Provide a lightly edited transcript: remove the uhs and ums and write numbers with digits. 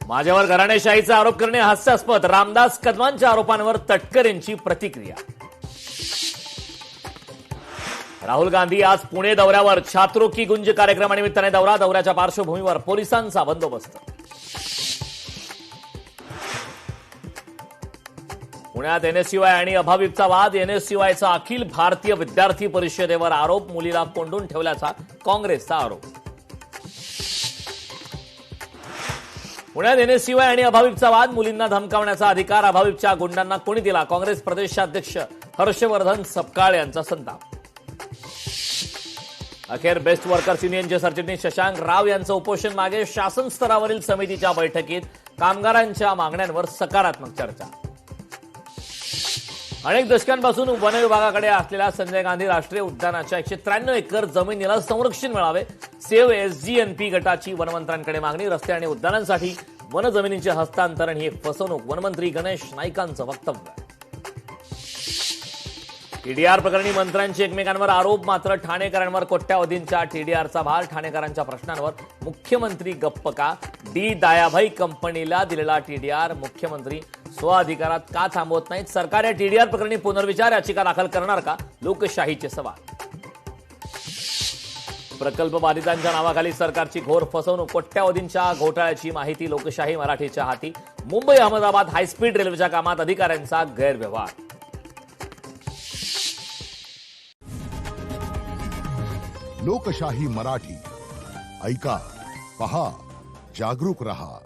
माझ्यावर घराणेशाहीचा आरोप करणे हास्यास्पद, रामदास कदमांच्या आरोपांवर तटकरेंची प्रतिक्रिया. राहुल गांधी आज पुणे दौऱ्यावर, छात्रों की गुंज कार्यक्रमानिमित्ताने दौऱ्याच्या पार्श्वभूमीवर पोलिसांचा बंदोबस्त. पुण्यात एनएसयूआय आणि अभाविपचा वाद, एनएसयूआयचा अखिल भारतीय विद्यार्थी परिषदेवर आरोप, मुलीला कोंडून ठेवल्याचा काँग्रेसचा आरोप. पुण्यात एनएसयूआय आणि अभाविपचा वाद, मुलींना धमकावण्याचा अधिकार अभाविपच्या गुंडांना कोणी दिला, काँग्रेस प्रदेशाध्यक्ष हर्षवर्धन सपकाळ यांचा संताप. अखेर बेस्ट वर्कर्स युनियनचे सरचिटणीस शशांक राव यांचं उपोषण मागे, शासन स्तरावरील समितीच्या बैठकीत कामगारांच्या मागण्यांवर सकारात्मक चर्चा. अनेक दशकांपासून वन विभागाकडे असलेल्या संजय गांधी राष्ट्रीय उद्यानाच्या 193 एकर जमिनीला संरक्षण मिळावे, सेव्ह एसजीएनपी गटाची वनमंत्र्यांकडे मागणी. रस्ते आणि उद्यानांसाठी वन जमिनीचे हस्तांतरण ही फसवणूक, वनमंत्री गणेश नाईकांचं वक्तव्य. टीडीआर प्रकरणी मंत्र्यांचे एकमेकांवर आरोप, मात्र ठाणेकरांवर कोट्यावधींच्या टीडीआरचा भार. ठाणेकरांच्या प्रश्नांवर मुख्यमंत्री गप्प का? डी दायाभाई कंपनीला दिलेला टीडीआर मुख्यमंत्री स्वअधिकारात का थांबवत नाहीत? सरकार या टीडीआर प्रकरणी पुनर्विचार याचिका दाखल करणार का? लोकशाहीचे सवाल. प्रकल्प बाधितांच्या नावाखाली सरकारची घोर फसवणूक, कोट्यावधींच्या घोटाळ्याची माहिती लोकशाही मराठीच्या हाती. मुंबई अहमदाबाद हायस्पीड रेल्वेच्या कामात अधिकाऱ्यांचा गैरव्यवहार. लोकशाही मराठी ऐका, पहा, जागरूक रहा.